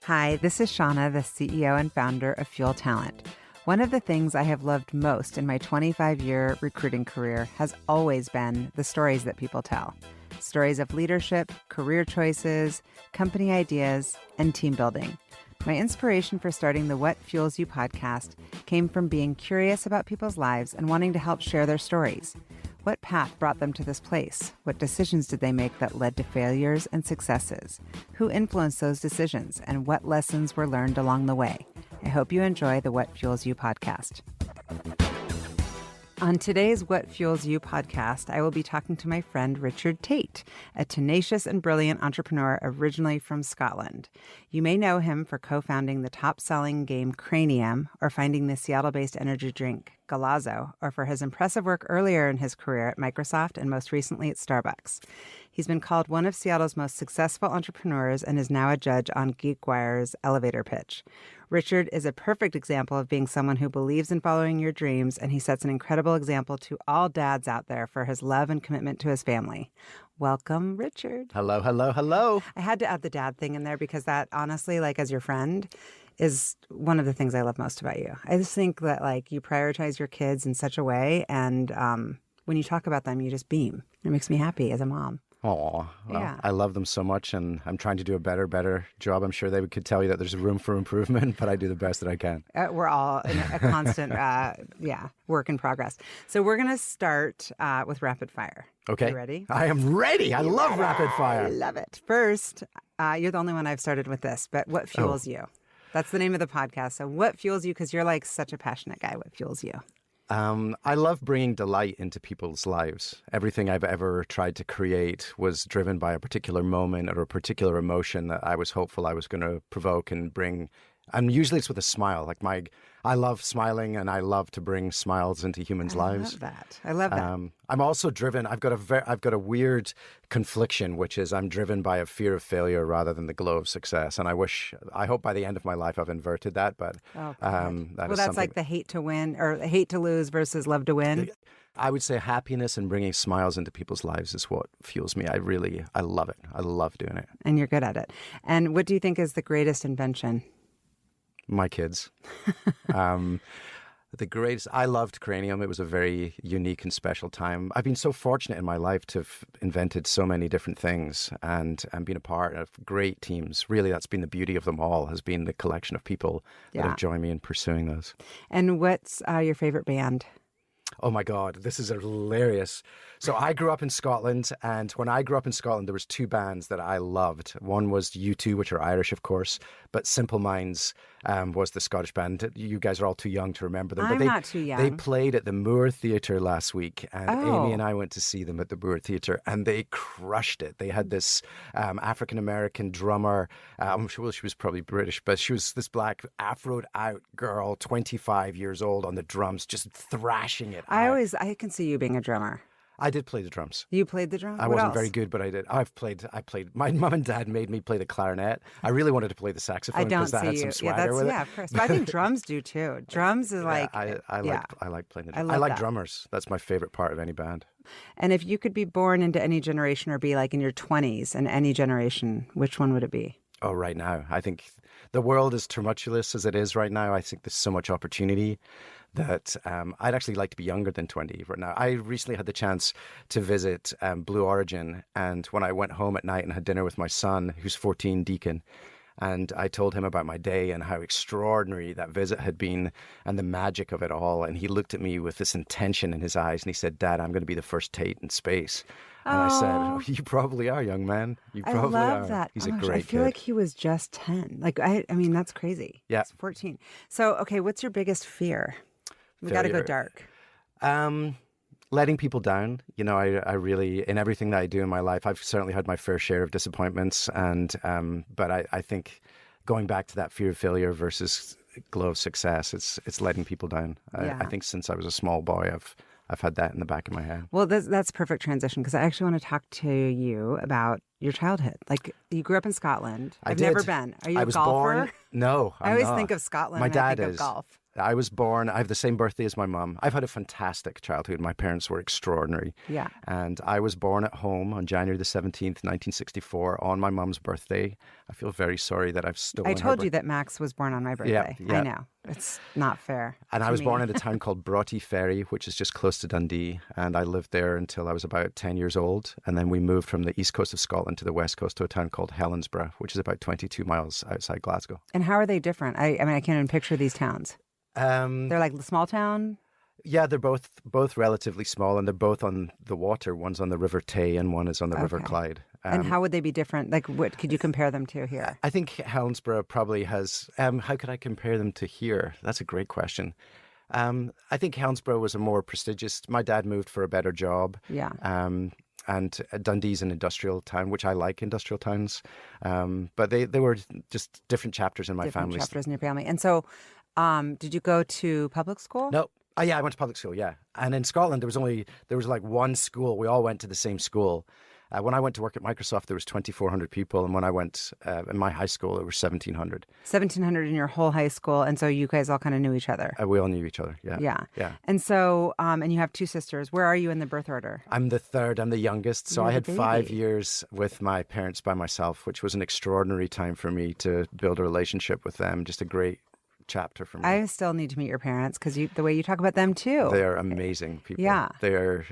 Hi, this is Shauna, the CEO and founder of Fuel Talent. One of the things I have loved most in my 25-year recruiting career has always been the stories that people tell. Stories of leadership, career choices, company ideas, and team building. My inspiration for starting the What Fuels You podcast came from being curious about people's lives and wanting to help share their stories. What path brought them to this place? What decisions did they make that led to failures and successes? Who influenced those decisions, and what lessons were learned along the way? I hope you enjoy the What Fuels You podcast. On today's What Fuels You podcast, I will be talking to my friend Richard Tait, a tenacious and brilliant entrepreneur originally from Scotland. You may know him for co-founding the top-selling game Cranium, or finding the Seattle-based energy drink Galazzo, or for his impressive work earlier in his career at Microsoft and most recently at Starbucks. He's been called one of Seattle's most successful entrepreneurs and is now a judge on GeekWire's elevator pitch. Richard is a perfect example of being someone who believes in following your dreams, and he sets an incredible example to all dads out there for his love and commitment to his family. Welcome, Richard. Hello, hello, hello. I had to add the dad thing in there because that, honestly, like as your friend, is one of the things I love most about you. I just think that like you prioritize your kids in such a way, and when you talk about them, you just beam. It makes me happy as a mom. Oh, well, Yeah. I love them so much, and I'm trying to do a better job. I'm sure they could tell you that there's room for improvement, but I do the best that I can. We're all in a constant, work in progress. So we're going to start with rapid fire. Okay. You ready? I am ready. I love rapid I fire. love it. First, you're the only one I've started with this, but what fuels you? That's the name of the podcast. So what fuels you? Because you're like such a passionate guy. What fuels you? I love bringing delight into people's lives. Everything I've ever tried to create was driven by a particular moment or a particular emotion that I was hopeful I was going to provoke and bring. And usually it's with a smile. I love smiling, and I love to bring smiles into humans' lives. I love that. I'm also driven. I've got a weird confliction, which is I'm driven by a fear of failure rather than the glow of success. And I hope by the end of my life I've inverted that. But that's like the hate to win or hate to lose versus love to win. I would say happiness and bringing smiles into people's lives is what fuels me. I love it. I love doing it. And you're good at it. And what do you think is the greatest invention? My kids. The greatest. I loved Cranium. It was a very unique and special time. I've been so fortunate in my life to have invented so many different things and been a part of great teams. Really, that's been the beauty of them all, has been the collection of people that have joined me in pursuing those. And what's your favorite band? Oh my God, this is hilarious. So I grew up in Scotland, and when I grew up in Scotland, there was two bands that I loved. One was U2, which are Irish, of course, but Simple Minds was the Scottish band. You guys are all too young to remember them. I'm but not too young. They played at the Moore Theatre last week, and Amy and I went to see them at the Moore Theatre, and they crushed it. They had this African-American drummer. I'm sure she was probably British, but she was this black afroed out girl, 25 years old, on the drums, just thrashing it. I can see you being a drummer. I did play the drums. You played the drums? I wasn't very good, but I did. I played. My mum and dad made me play the clarinet. I really wanted to play the saxophone because that had some swagger with it. Yeah, of course. But I think drums do too. Drums is like... I like playing the drums. I like that. drummers. That's my favorite part of any band. And if you could be born into any generation or be like in your 20s in any generation, which one would it be? Oh, right now. I think the world is tumultuous as it is right now. I think there's so much opportunity that I'd actually like to be younger than 20 right now. I recently had the chance to visit Blue Origin, and when I went home at night and had dinner with my son, who's 14, Deacon, and I told him about my day and how extraordinary that visit had been and the magic of it all, and he looked at me with this intention in his eyes, and he said, "Dad, I'm going to be the first Tait in space." And I said, "Oh, you probably are, young man. You probably are." I love that. He's a great I feel kid. like he was just 10. Like, I mean, that's crazy. Yeah. He's 14. So, okay, what's your biggest fear? We got to go dark. Letting people down. You know, I really, in everything that I do in my life, I've certainly had my fair share of disappointments. But I think going back to that fear of failure versus glow of success, it's letting people down. I think since I was a small boy, I've had that in the back of my head. Well, that's perfect transition because I actually want to talk to you about your childhood. Like, you grew up in Scotland. I've never been. Are you a golfer? No, I'm I always not. think of Scotland My and dad I think is. of golf. I was born, I have the same birthday as my mum. I've had a fantastic childhood. My parents were extraordinary. Yeah. And I was born at home on January the 17th, 1964, on my mum's birthday. I feel very sorry that I've stolen I her told birthday. you that Max was born on my birthday. Yeah. I know. It's not fair. And to I was me. born in a town called Broughty Ferry, which is just close to Dundee. And I lived there until I was about 10 years old. And then we moved from the east coast of Scotland to the west coast to a town called Helensburgh, which is about 22 miles outside Glasgow. And how are they different? I mean, I can't even picture these towns. They're like the small town? Yeah, they're both relatively small, and they're both on the water. One's on the River Tay and one is on the River Clyde. And how would they be different? Like, what could you compare them to here? I think Helensburgh probably has. How could I compare them to here? That's a great question. I think Helensburgh was a more prestigious. My dad moved for a better job. Yeah. And Dundee's an industrial town, which I like industrial towns. But they were just different chapters in my family. Different chapters in your family. And so, did you go to public school? No. Oh, yeah, I went to public school, yeah. And in Scotland, there was like one school. We all went to the same school. When I went to work at Microsoft, there was 2,400 people. And when I went in my high school, there were 1,700. 1,700 in your whole high school. And so you guys all kind of knew each other. We all knew each other, yeah. Yeah. And so, and you have two sisters. Where are you in the birth order? I'm the third. I'm the youngest. So You're I had the 5 baby. years with my parents by myself, which was an extraordinary time for me to build a relationship with them. Just a great chapter for me. I still need to meet your parents because the way you talk about them too. They are amazing people. Yeah. They're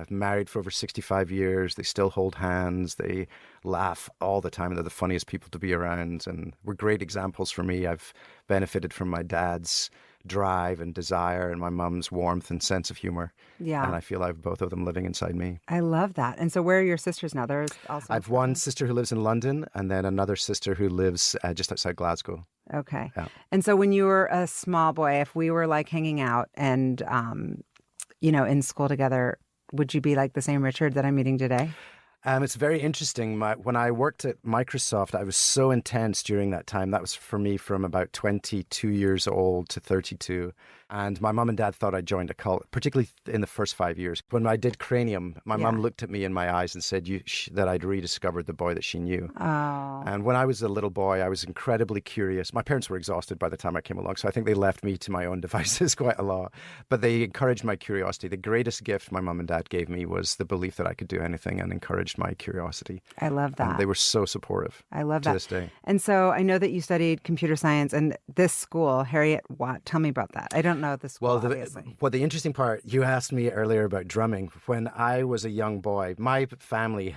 married for over 65 years. They still hold hands. They laugh all the time. They're the funniest people to be around and were great examples for me. I've benefited from my dad's drive and desire and my mum's warmth and sense of humor. Yeah. And I feel I have both of them living inside me. I love that. And so where are your sisters now? There's also... I have one sister who lives in London and then another sister who lives just outside Glasgow. Okay. Yeah. And so when you were a small boy, if we were like hanging out and, in school together, would you be like the same Richard that I'm meeting today? It's very interesting. When I worked at Microsoft, I was so intense during that time. That was for me from about 22 years old to 32. And my mum and dad thought I joined a cult, particularly in the first 5 years. When I did Cranium, my mum looked at me in my eyes and said that I'd rediscovered the boy that she knew. Oh. And when I was a little boy, I was incredibly curious. My parents were exhausted by the time I came along, so I think they left me to my own devices quite a lot. But they encouraged my curiosity. The greatest gift my mum and dad gave me was the belief that I could do anything and encouraged my curiosity. I love that. And they were so supportive. I love to that. this day. And so I know that you studied computer science and this school, Harriet Watt. Tell me about that. I don't know this school, obviously. Well, the interesting part, you asked me earlier about drumming. When I was a young boy, my family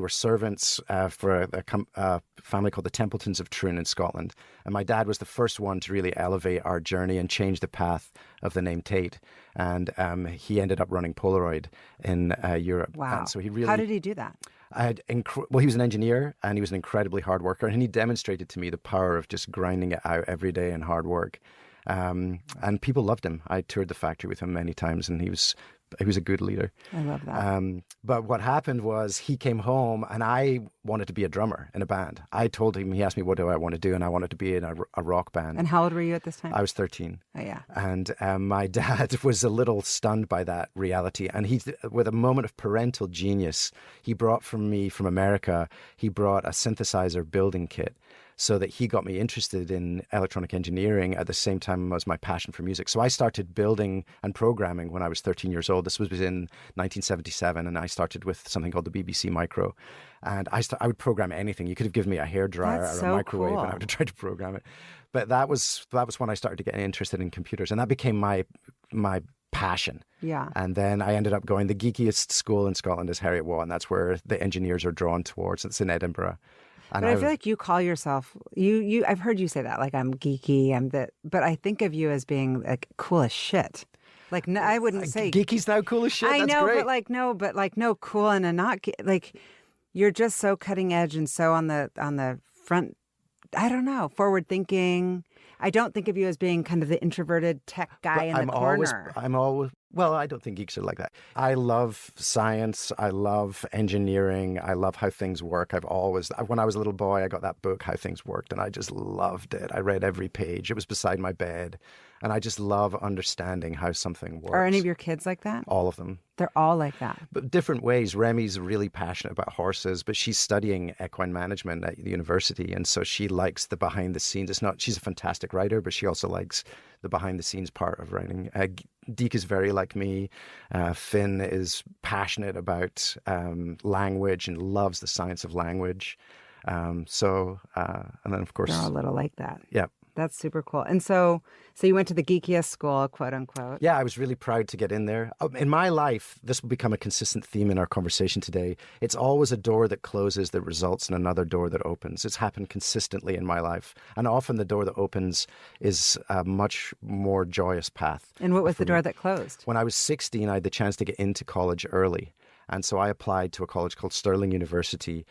were servants for a family called the Templetons of Troon in Scotland. And my dad was the first one to really elevate our journey and change the path of the name Tait. And he ended up running Polaroid in Europe. Wow. And so he really... How did he do that? he was an engineer and he was an incredibly hard worker. And he demonstrated to me the power of just grinding it out every day and hard work. And people loved him. I toured the factory with him many times and he was a good leader. I love that. But what happened was he came home and I wanted to be a drummer in a band. I told him, he asked me, what do I want to do? And I wanted to be in a rock band. And how old were you at this time? I was 13. Oh, yeah. And my dad was a little stunned by that reality. And he, with a moment of parental genius, he brought from America, he brought a synthesizer building kit so that he got me interested in electronic engineering at the same time as my passion for music. So I started building and programming when I was 13 years old. This was in 1977, and I started with something called the BBC Micro. And I would program anything. You could have given me a hairdryer That's or so a microwave, cool. and I would have tried to program it. But that was when I started to get interested in computers, and that became my passion. Yeah. And then I ended up going, the geekiest school in Scotland is Harriet Watt, and that's where the engineers are drawn towards. It's in Edinburgh. And But I feel like you call yourself, I've heard you say that, like I'm geeky, but I think of you as being like cool as shit. Like, no, I wouldn't say. Geeky's now cool as shit. I That's know, great. but no, cool and a not, like, you're just so cutting edge and so on the front, I don't know, forward thinking. I don't think of you as being kind of the introverted tech guy in the corner. I'm always Well, I don't think geeks are like that. I love science. I love engineering. I love how things work. When I was a little boy, I got that book, How Things Worked, and I just loved it. I read every page. It was beside my bed. And I just love understanding how something works. Are any of your kids like that? All of them. They're all like that. But different ways. Remy's really passionate about horses, but she's studying equine management at the university. And so she likes the behind the scenes. She's a fantastic writer, but she also likes the behind the scenes part of writing. Deke is very like me. Finn is passionate about language and loves the science of language. And then of course, they're all a little like that. Yeah. That's super cool. And so you went to the geekiest school, quote unquote. Yeah, I was really proud to get in there. In my life, this will become a consistent theme in our conversation today. It's always a door that closes that results in another door that opens. It's happened consistently in my life. And often the door that opens is a much more joyous path. And what was the door that closed? When I was 16, I had the chance to get into college early. And so I applied to a college called Stirling University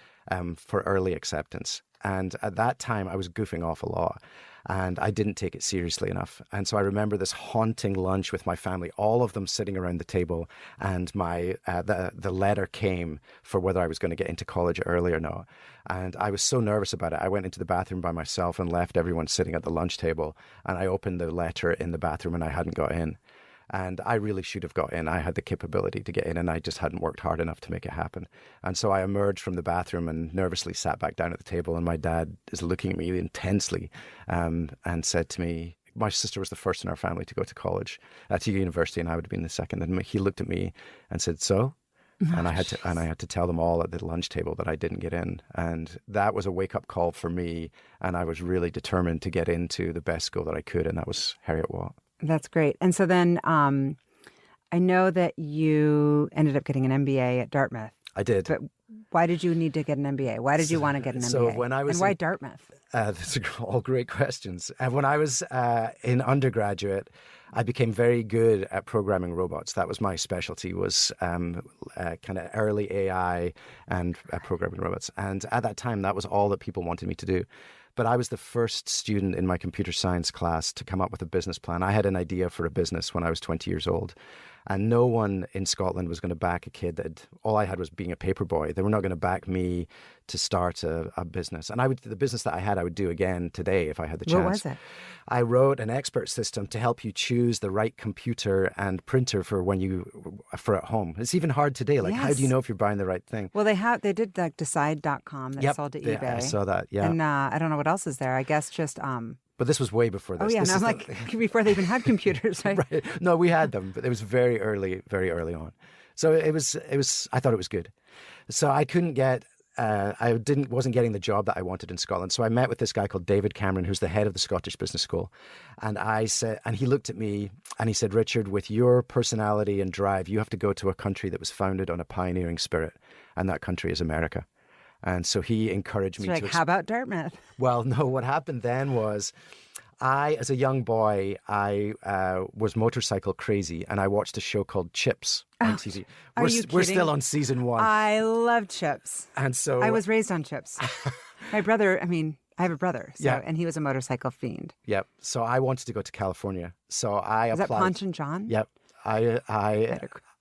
for early acceptance. And at that time, I was goofing off a lot. And I didn't take it seriously enough. And so I remember this haunting lunch with my family, all of them sitting around the table, and the letter came for whether I was going to get into college early or not. And I was so nervous about it. I went into the bathroom by myself and left everyone sitting at the lunch table. And I opened the letter in the bathroom and I hadn't got in. And I really should have got in. I had the capability to get in, and I just hadn't worked hard enough to make it happen. And so I emerged from the bathroom and nervously sat back down at the table. And my dad is looking at me intensely and said to me, my sister was the first in our family to go to college, to university, and I would have been the second. And he looked at me and said, "So?" And I had to tell them all at the lunch table that I didn't get in. And that was a wake-up call for me. And I was really determined to get into the best school that I could, and that was Heriot-Watt. That's great. And so then I know that you ended up getting an MBA at Dartmouth. I did. But why did you need to get an MBA? Why did you want to get an MBA? So when I was and why Dartmouth? That's all great questions. When I was in undergraduate, I became very good at programming robots. That was my specialty, was kind of early AI and programming robots. And at that time, that was all that people wanted me to do. But I was the first student in my computer science class to come up with a business plan. I had an idea for a business when I was 20 years old. And no one in Scotland was going to back a kid that all I had was being a paper boy. They were not going to back me to start a business. And the business that I had, I would do again today if I had the chance. What was it? I wrote an expert system to help you choose the right computer and printer for at home. It's even hard today. Like, How do you know if you're buying the right thing? Well, they did like decide.com that sold to eBay. I saw that, yeah. And I don't know what else is there. I guess just... But this was way before this. Oh, yeah. This I'm like, before they even had computers, right? Right. No, we had them, but it was very early on. So it was. I thought it was good. So I couldn't get. Wasn't getting the job that I wanted in Scotland. So I met with this guy called David Cameron, who's the head of the Scottish Business School. And he looked at me and he said, "Richard, with your personality and drive, you have to go to a country that was founded on a pioneering spirit. And that country is America." And so he encouraged me to... How about Dartmouth? Well, no, what happened then was as a young boy, I was motorcycle crazy, and I watched a show called Chips on TV. We're still on season 1. I love Chips. And so... I was raised on Chips. My brother, I have a brother, yeah. And he was a motorcycle fiend. Yep. So I wanted to go to California. So I applied... Is that Ponch and John? Yep.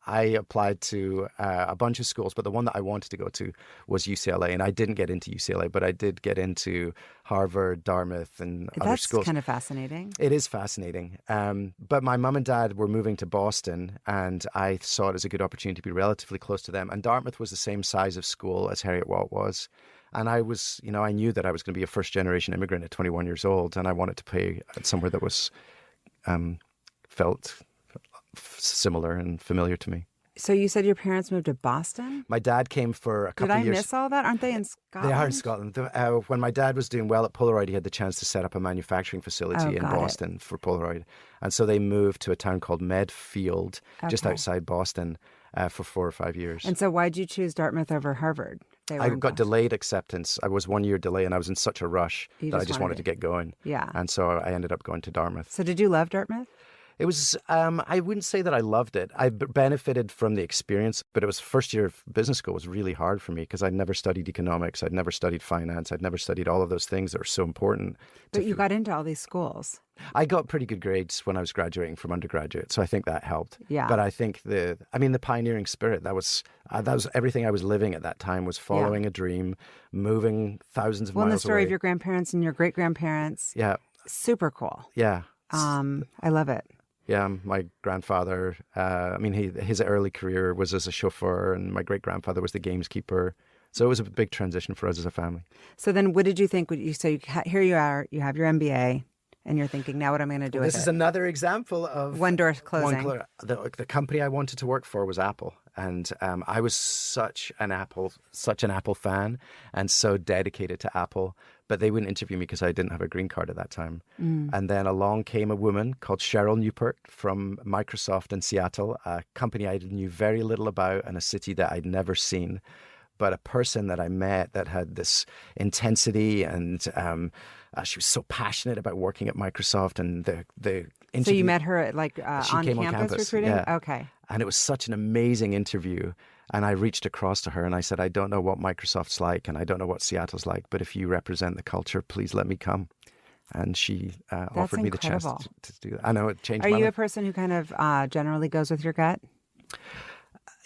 I applied to a bunch of schools, but the one that I wanted to go to was UCLA, and I didn't get into UCLA, but I did get into Harvard, Dartmouth, and other schools. That's kind of fascinating. It is fascinating. But my mum and dad were moving to Boston, and I saw it as a good opportunity to be relatively close to them. And Dartmouth was the same size of school as Heriot-Watt was. And I was, I knew that I was going to be a first-generation immigrant at 21 years old, and I wanted to play at somewhere that was felt similar and familiar to me. So you said your parents moved to Boston? My dad came for a couple of years. Did I miss all that? Aren't they in Scotland? They are in Scotland. When my dad was doing well at Polaroid, he had the chance to set up a manufacturing facility in Boston for Polaroid. And so they moved to a town called Medfield, just outside Boston, for 4 or 5 years. And so why'd you choose Dartmouth over Harvard? I got delayed acceptance. I was 1 year delay, and I was in such a rush that I just wanted to get going. Yeah. And so I ended up going to Dartmouth. So did you love Dartmouth? It was, I wouldn't say that I loved it. I benefited from the experience, but it was first year of business school was really hard for me because I'd never studied economics. I'd never studied finance. I'd never studied all of those things that are so important. But you got into all these schools. I got pretty good grades when I was graduating from undergraduate, so I think that helped. Yeah. But I think the pioneering spirit, that was everything I was living at that time, was following a dream, moving thousands of miles away. Well, and the story of your grandparents and your great-grandparents. Yeah. Super cool. Yeah. I love it. Yeah, my grandfather, his early career was as a chauffeur, and my great-grandfather was the gameskeeper. So it was a big transition for us as a family. So then what did you think? Here you are, you have your MBA, and you're thinking, now what am I going to do with it? This is another example of one door closing. The company I wanted to work for was Apple. And I was such an Apple fan and so dedicated to Apple. But they wouldn't interview me because I didn't have a green card at that time. And then along came a woman called Cheryl Newport from Microsoft in Seattle, a company I knew very little about and a city that I'd never seen. But a person that I met that had this intensity and she was so passionate about working at Microsoft and the interview. So you met her at She on came campus recruiting? Yeah. Okay. And it was such an amazing interview. And I reached across to her and I said, I don't know what Microsoft's like and I don't know what Seattle's like, but if you represent the culture, please let me come. And she offered me the chance to do that. I know it changed my life. Are you a person who kind of generally goes with your gut?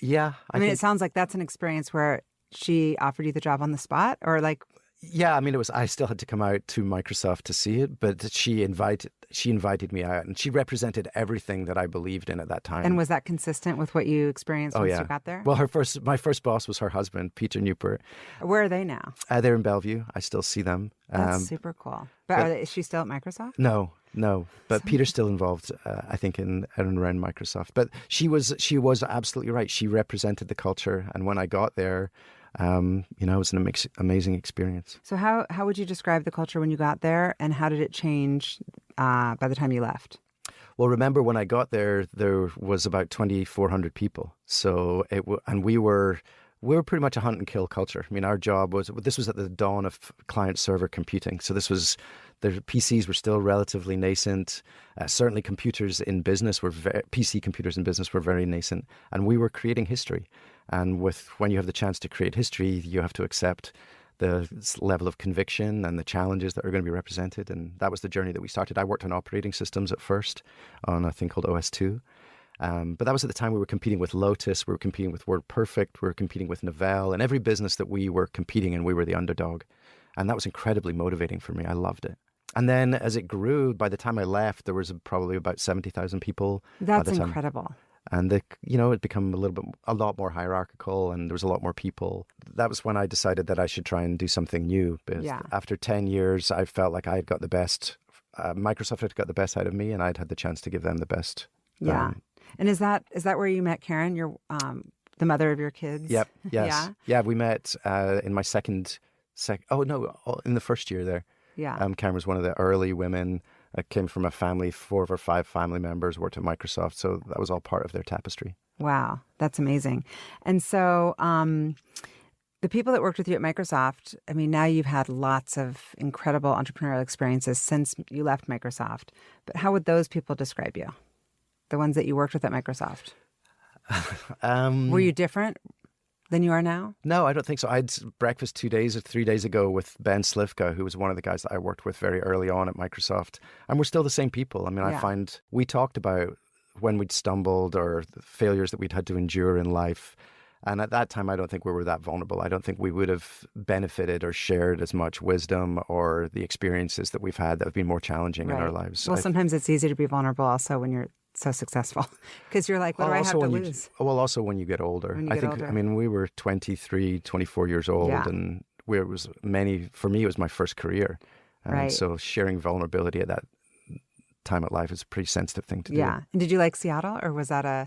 Yeah. I mean, it sounds like that's an experience where she offered you the job on the spot, or like... Yeah, I mean, I still had to come out to Microsoft to see it, but she invited me out, and she represented everything that I believed in at that time. And was that consistent with what you experienced once you got there? Well, my first boss was her husband, Peter Newport. Where are they now? They're in Bellevue. I still see them. That's super cool. But is she still at Microsoft? No. But Peter's still involved, I think, in and around Microsoft. But she was absolutely right. She represented the culture, and when I got there, it was an amazing experience. So how would you describe the culture when you got there, and how did it change by the time you left? Well, remember when I got there was about 2,400 people. So we were pretty much a hunt and kill culture. I mean, our job was at the dawn of client server computing. So the PCs were still relatively nascent. Certainly, PC computers in business were very nascent, and we were creating history. And when you have the chance to create history, you have to accept the level of conviction and the challenges that are going to be represented. And that was the journey that we started. I worked on operating systems at first on a thing called OS2. But that was at the time we were competing with Lotus, we were competing with WordPerfect, we were competing with Novell, and every business that we were competing in, we were the underdog. And that was incredibly motivating for me. I loved it. And then as it grew, by the time I left, there was probably about 70,000 people. That's incredible. And it became a lot more hierarchical, and there was a lot more people. That was when I decided that I should try and do something new. Because after 10 years, I felt like I had got the best. Microsoft had got the best out of me, and I'd had the chance to give them the best. Yeah. And is that where you met Karen, your the mother of your kids? Yep. Yes. Yeah. We met in my in the first year there. Yeah. Karen was one of the early women. Came from a family, 4 of her 5 family members worked at Microsoft, so that was all part of their tapestry. Wow, that's amazing. And so the people that worked with you at Microsoft, I mean, now you've had lots of incredible entrepreneurial experiences since you left Microsoft, but how would those people describe you? The ones that you worked with at Microsoft? Were you different than you are now? No, I don't think so. I had breakfast 2 days or 3 days ago with Ben Slivka, who was one of the guys that I worked with very early on at Microsoft. And we're still the same people. I mean, I find we talked about when we'd stumbled or the failures that we'd had to endure in life. And at that time, I don't think we were that vulnerable. I don't think we would have benefited or shared as much wisdom or the experiences that we've had that have been more challenging in our lives. Well, sometimes it's easy to be vulnerable also when you're so successful, because you're like, what do I have to lose? Also when you get older. I mean, we were 23, 24 years old, and for me, it was my first career. And so sharing vulnerability at that time of life is a pretty sensitive thing to do. Yeah. And did you like Seattle, or was that I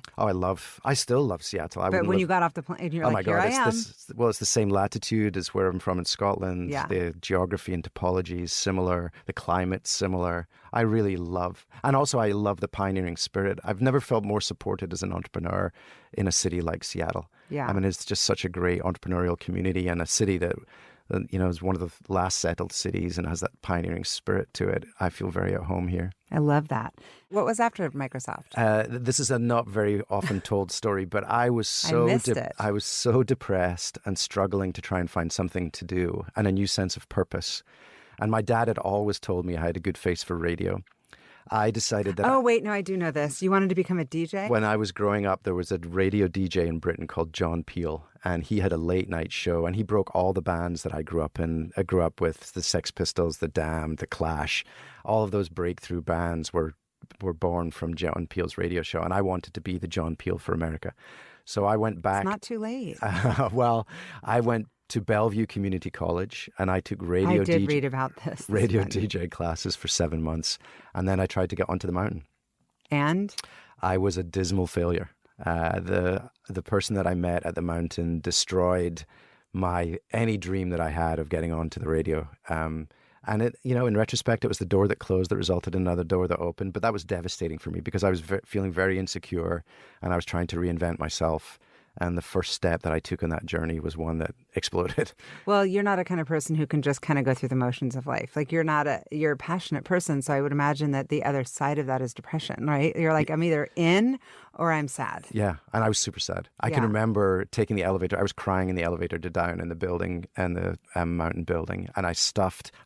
still love Seattle. But when you got off the plane, you're like, here I am. It's the same latitude as where I'm from in Scotland. Yeah. The geography and topology is similar. The climate's similar. I really love, and also I love the pioneering spirit. I've never felt more supported as an entrepreneur in a city like Seattle. Yeah. I mean, it's just such a great entrepreneurial community, and a city that is one of the last settled cities and has that pioneering spirit to it. I feel very at home here. I love that. What was after Microsoft? This is a not very often told story, but I missed it. I was so depressed and struggling to try and find something to do and a new sense of purpose. And my dad had always told me I had a good face for radio. I decided that... Oh, wait, no, I do know this. You wanted to become a DJ? When I was growing up, there was a radio DJ in Britain called John Peel, and he had a late night show, and he broke all the bands that I grew up in. I grew up with the Sex Pistols, the Damned, the Clash. All of those breakthrough bands were born from John Peel's radio show, and I wanted to be the John Peel for America. So I went back... It's not too late. Well, I went to Bellevue Community College, and I took radio read about this. Radio DJ classes for 7 months, and then I tried to get onto the mountain. And? I was a dismal failure. The person that I met at the mountain destroyed any dream that I had of getting onto the radio. And it, in retrospect, it was the door that closed that resulted in another door that opened. But that was devastating for me because I was feeling very insecure, and I was trying to reinvent myself. And the first step that I took on that journey was one that exploded. Well, you're not a kind of person who can just kind of go through the motions of life. Like you're a passionate person. So I would imagine that the other side of that is depression, right? You're like, I'm either in or I'm sad. Yeah. And I was super sad. I can remember taking the elevator. I was crying in the elevator to down in the building and the mountain building. And I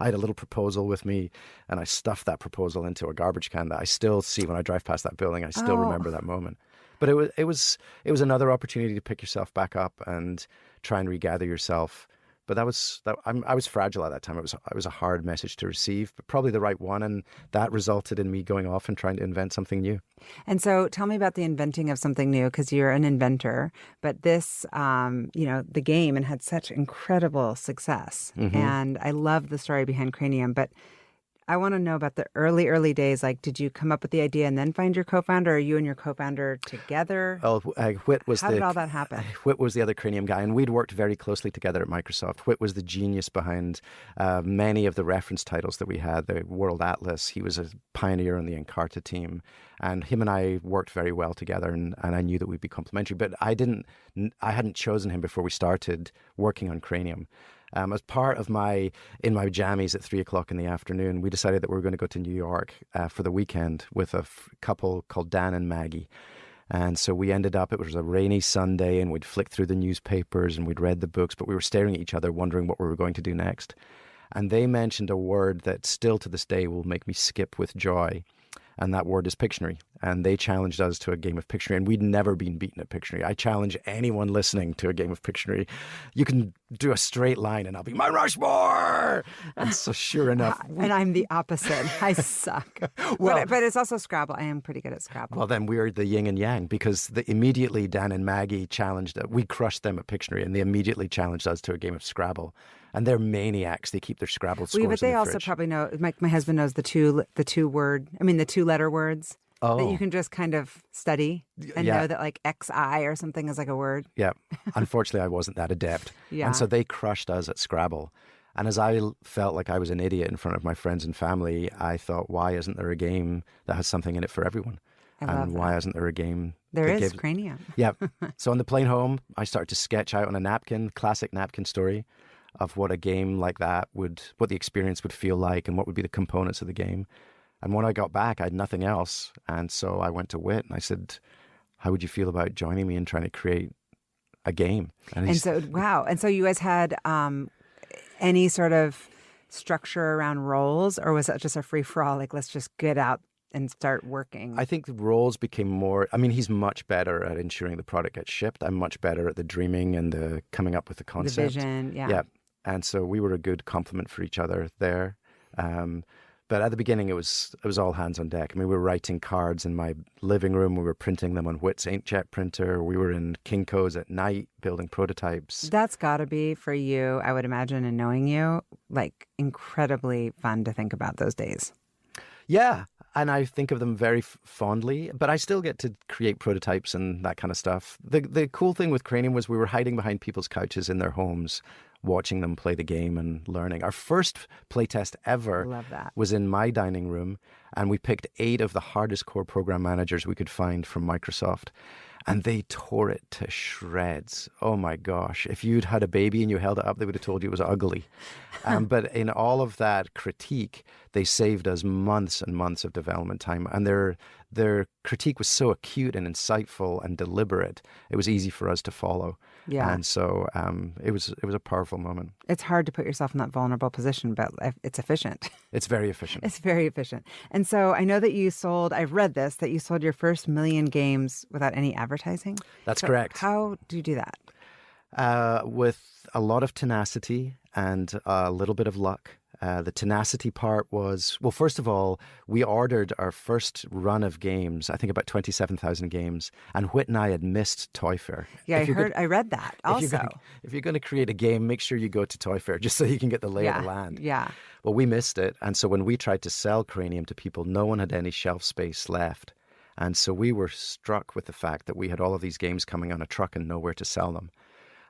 had a little proposal with me, and I stuffed that proposal into a garbage can that I still see when I drive past that building. I still remember that moment. But it was another opportunity to pick yourself back up and try and regather yourself. But I was fragile at that time. It was a hard message to receive, but probably the right one, and that resulted in me going off and trying to invent something new. And so, tell me about the inventing of something new, because you're an inventor. But this, the game, and had such incredible success. Mm-hmm. And I love the story behind Cranium, but I want to know about the early days. Like, did you come up with the idea and then find your co-founder, or you and your co-founder together? Oh, Whit was How did all that happen? Whit was the other Cranium guy, and we'd worked very closely together at Microsoft. Whit was the genius behind many of the reference titles that we had, the World Atlas. He was a pioneer on the Encarta team, and him and I worked very well together, and I knew that we'd be complementary. But I hadn't chosen him before we started working on Cranium. As part of in my jammies at 3:00 in the afternoon, we decided that we were going to go to New York for the weekend with a couple called Dan and Maggie. And so we ended up, it was a rainy Sunday, and we'd flicked through the newspapers and we'd read the books, but we were staring at each other wondering what we were going to do next. And they mentioned a word that still to this day will make me skip with joy. And that word is Pictionary. And they challenged us to a game of Pictionary. And we'd never been beaten at Pictionary. I challenge anyone listening to a game of Pictionary. You can do a straight line and I'll be Mount Rushmore. And so sure enough. And I'm the opposite. I suck. Well, but it's also Scrabble. I am pretty good at Scrabble. Well, then we're the yin and yang, because immediately Dan and Maggie we crushed them at Pictionary, and they immediately challenged us to a game of Scrabble. And they're maniacs. They keep their Scrabble scores but they in the also fridge. Probably know, my husband knows the two-letter words that you can just kind of study and know that like XI or something is like a word. Yeah. Unfortunately, I wasn't that adept. Yeah. And so they crushed us at Scrabble. And as I felt like I was an idiot in front of my friends and family, I thought, why isn't there a game that has something in it for everyone? Why isn't there a game? There is Cranium. Yeah. So on the plane home, I started to sketch out on a napkin, classic napkin story, of what a game like that what the experience would feel like and what would be the components of the game. And when I got back, I had nothing else. And so I went to Whit and I said, how would you feel about joining me in trying to create a game? And so you guys had any sort of structure around roles, or was that just a free-for-all, like let's just get out and start working? I think the roles became more, he's much better at ensuring the product gets shipped. I'm much better at the dreaming and the coming up with the concept. The vision, yeah. Yeah. And so we were a good complement for each other there. But at the beginning, it was all hands on deck. We were writing cards in my living room. We were printing them on Whit's inkjet printer. We were in Kinko's at night building prototypes. That's got to be, for you, I would imagine, and knowing you, like incredibly fun to think about those days. Yeah. And I think of them very fondly, but I still get to create prototypes and that kind of stuff. The cool thing with Cranium was we were hiding behind people's couches in their homes, watching them play the game and learning. Our first playtest ever was in my dining room, and we picked 8 of the hardest core program managers we could find from Microsoft. and they tore it to shreds. Oh my gosh. If you'd had a baby and you held it up, they would have told you it was ugly. But in all of that critique, they saved us months and months of development time. And their critique was so acute and insightful and deliberate, it was easy for us to follow. Yeah. And so it was a powerful moment. It's hard to put yourself in that vulnerable position, but it's efficient. It's very efficient. It's very efficient. And so I know that I've read this, that you sold your first 1 million games without any advertising. That's So correct. How do you do that? With a lot of tenacity and a little bit of luck. The tenacity part was, well, first of all, we ordered our first run of games, I think about 27,000 games, and Whit and I had missed Toy Fair. Yeah, I read that also. If you're going to create a game, make sure you go to Toy Fair just so you can get the lay of the land. Yeah. Well, we missed it. And so when we tried to sell Cranium to people, no one had any shelf space left. And so we were struck with the fact that we had all of these games coming on a truck and nowhere to sell them.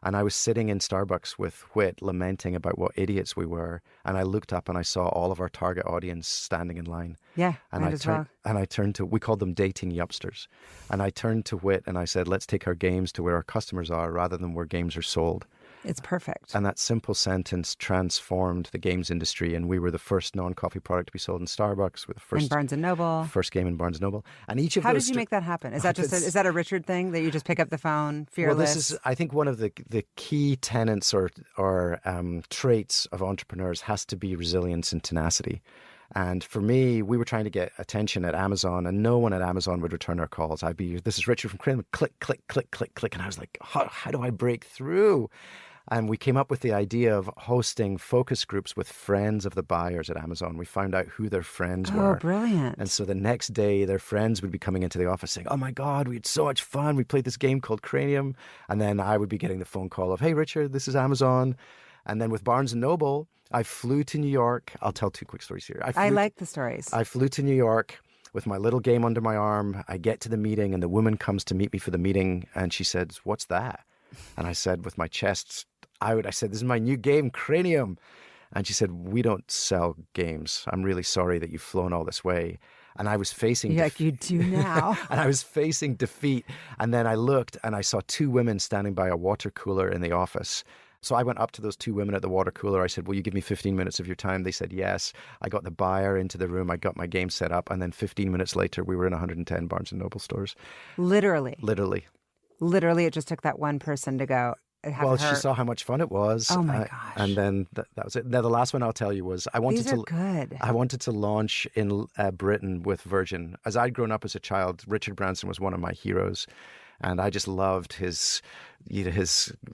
And I was sitting in Starbucks with Whit lamenting about what idiots we were. And I looked up and I saw all of our target audience standing in line. Yeah, and I turned to, we called them dating yupsters. And I turned to Whit and I said, let's take our games to where our customers are rather than where games are sold. It's perfect. And that simple sentence transformed the games industry. And we were the first non-coffee product to be sold in Starbucks. With the first in Barnes & Noble. First game in Barnes & Noble. And each of How those... did you make that happen? Is that is that a Richard thing, that you just pick up the phone, fearless? Well, this is, I think, one of the key tenets or traits of entrepreneurs has to be resilience and tenacity. And for me, we were trying to get attention at Amazon, and no one at Amazon would return our calls. This is Richard from Cranium, click, click, click, click, click. And I was like, how do I break through? And we came up with the idea of hosting focus groups with friends of the buyers at Amazon. We found out who their friends were. Oh, brilliant. And so the next day, their friends would be coming into the office saying, oh my God, we had so much fun. We played this game called Cranium. And then I would be getting the phone call of, hey, Richard, this is Amazon. And then with Barnes & Noble, I flew to New York. I'll tell two quick stories here. I like the stories. I flew to New York with my little game under my arm. I get to the meeting and the woman comes to meet me for the meeting. And she said, what's that? And I said, with my chest out, I said, this is my new game, Cranium. And she said, we don't sell games. I'm really sorry that you've flown all this way. And I was facing... like you do now. And I was facing defeat. And then I looked and I saw two women standing by a water cooler in the office. So I went up to those two women at the water cooler. I said, will you give me 15 minutes of your time? They said, yes. I got the buyer into the room. I got my game set up. And then 15 minutes later, we were in 110 Barnes & Noble stores. Literally. Literally, it just took that one person to go. She saw how much fun it was. Oh my gosh! And then that was it. Now the last one I'll tell you was I wanted to launch in Britain with Virgin. As I'd grown up as a child, Richard Branson was one of my heroes, and I just loved his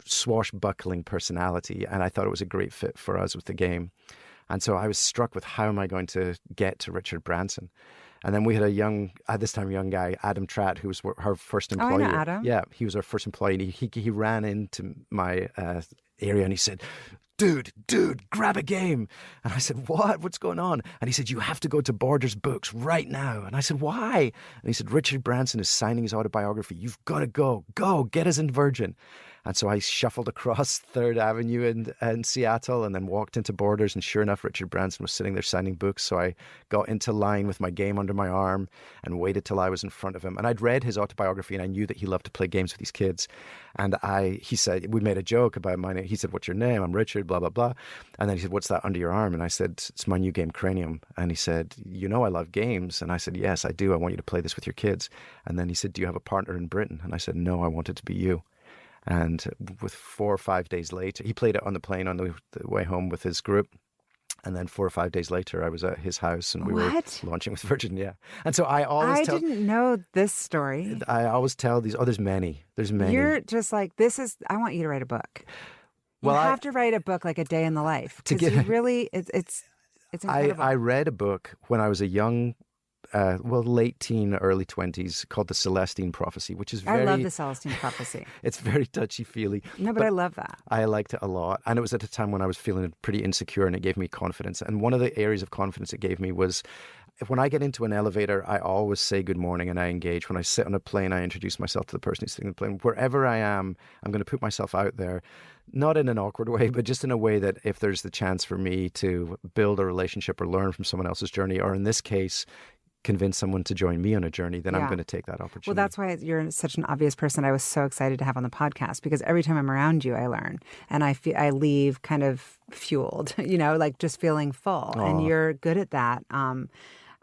swashbuckling personality, and I thought it was a great fit for us with the game. And so I was struck with how am I going to get to Richard Branson. And then we had a young guy, Adam Tratt, who was our first employee. Oh, I know Adam. Yeah, he was our first employee. And he ran into my area and he said, dude, grab a game. And I said, what? What's going on? And he said, you have to go to Borders Books right now. And I said, why? And he said, Richard Branson is signing his autobiography. You've got to go. Go, get us in Virgin. And so I shuffled across 3rd Avenue in Seattle and then walked into Borders. And sure enough, Richard Branson was sitting there signing books. So I got into line with my game under my arm and waited till I was in front of him. And I'd read his autobiography and I knew that he loved to play games with his kids. And he said, we made a joke about my name. He said, what's your name? I'm Richard, blah, blah, blah. And then he said, what's that under your arm? And I said, it's my new game, Cranium. And he said, you know I love games. And I said, yes, I do. I want you to play this with your kids. And then he said, do you have a partner in Britain? And I said, no, I want it to be you. And with 4 or 5 days later, he played it on the plane on the way home with his group. And then 4 or 5 days later, I was at his house and we were launching with Virgin. Yeah. And so I didn't know this story. I always tell these, there's many. You're just like, I want you to write a book. You have to write a book like A Day in the Life. Because it's incredible. I read a book when I was a young late teen, early 20s, called The Celestine Prophecy, which is I love The Celestine Prophecy. It's very touchy-feely. No, but I love that. I liked it a lot. And it was at a time when I was feeling pretty insecure and it gave me confidence. And one of the areas of confidence it gave me was when I get into an elevator, I always say good morning and I engage. When I sit on a plane, I introduce myself to the person who's sitting in the plane. Wherever I am, I'm going to put myself out there, not in an awkward way, but just in a way that if there's the chance for me to build a relationship or learn from someone else's journey, or in this case, convince someone to join me on a journey, then I'm Yeah. going to take that opportunity. Well, that's why you're such an obvious person. I was so excited to have on the podcast because every time I'm around you, I learn and I leave kind of fueled, like just feeling full. And Aw. you're good at that.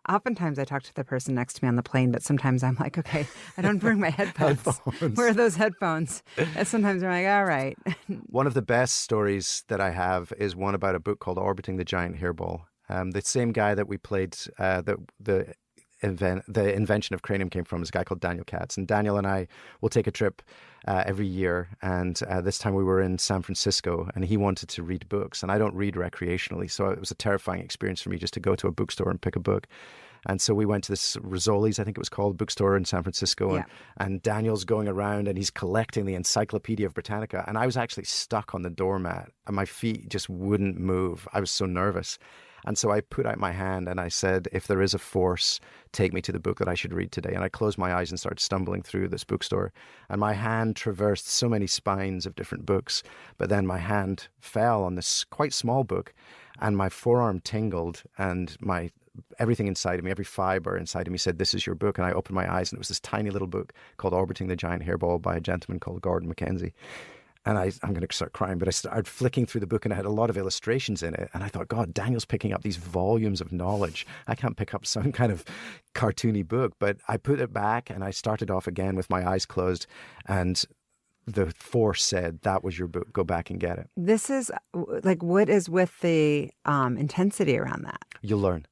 Oftentimes I talk to the person next to me on the plane, but sometimes I'm like, okay, I don't bring my headphones. Headphones. Where are those headphones? And sometimes I'm like, all right. One of the best stories that I have is one about a book called Orbiting the Giant Hairball. The same guy that we played, the invention of Cranium came from is a guy called Daniel Katz. And Daniel and I will take a trip every year. And this time we were in San Francisco and he wanted to read books. And I don't read recreationally. So it was a terrifying experience for me just to go to a bookstore and pick a book. And so we went to this Rizzoli's, I think it was called, bookstore in San Francisco. Yeah. And Daniel's going around and he's collecting the Encyclopedia of Britannica. And I was actually stuck on the doormat and my feet just wouldn't move. I was so nervous. And so I put out my hand and I said, if there is a force, take me to the book that I should read today. And I closed my eyes and started stumbling through this bookstore. And my hand traversed so many spines of different books. But then my hand fell on this quite small book and my forearm tingled and everything inside of me, every fiber inside of me said, this is your book. And I opened my eyes and it was this tiny little book called Orbiting the Giant Hairball by a gentleman called Gordon Mackenzie. And I'm going to start crying, but I started flicking through the book and it had a lot of illustrations in it. And I thought, God, Daniel's picking up these volumes of knowledge. I can't pick up some kind of cartoony book. But I put it back and I started off again with my eyes closed. And the force said, that was your book. Go back and get it. This is like, what is with the intensity around that? You'll learn.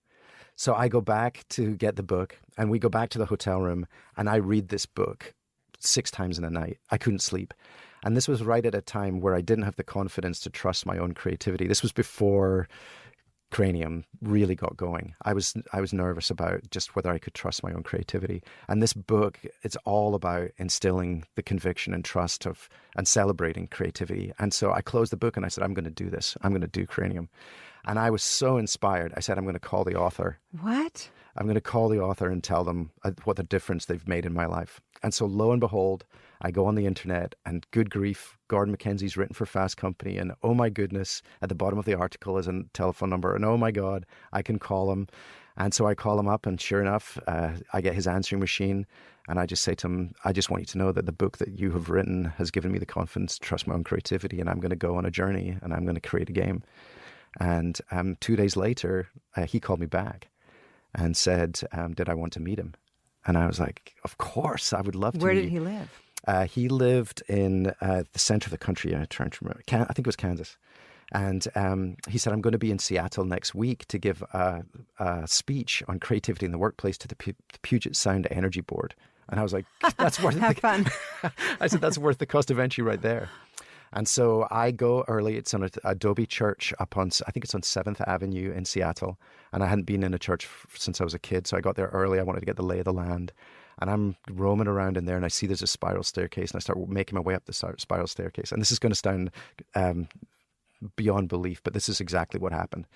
So I go back to get the book and we go back to the hotel room and I read this book 6 times in a night. I couldn't sleep. And this was right at a time where I didn't have the confidence to trust my own creativity. This was before Cranium really got going. I was nervous about just whether I could trust my own creativity. And this book, it's all about instilling the conviction and trust of and celebrating creativity. And so I closed the book and I said, I'm going to do this. I'm going to do Cranium. And I was so inspired. I said, I'm going to call the author. What? I'm going to call the author and tell them what the difference they've made in my life. And so lo and behold, I go on the internet and good grief, Gordon Mackenzie's written for Fast Company. And oh my goodness, at the bottom of the article is a telephone number. And oh my God, I can call him. And so I call him up and sure enough, I get his answering machine. And I just say to him, I just want you to know that the book that you have written has given me the confidence to trust my own creativity. And I'm going to go on a journey and I'm going to create a game. And 2 days later, he called me back and said, did I want to meet him? And I was like, of course, I would love to. Where did he live? He lived in the center of the country. I think it was Kansas. And he said, I'm going to be in Seattle next week to give a speech on creativity in the workplace to the Puget Sound Energy Board. And I was like, that's worth Have fun. I said, that's worth the cost of entry right there. And so I go early. It's on an Adobe church up on, I think it's on 7th Avenue in Seattle. And I hadn't been in a church since I was a kid. So I got there early. I wanted to get the lay of the land. And I'm roaming around in there and I see there's a spiral staircase and I start making my way up the spiral staircase. And this is going to sound beyond belief, but this is exactly what happened.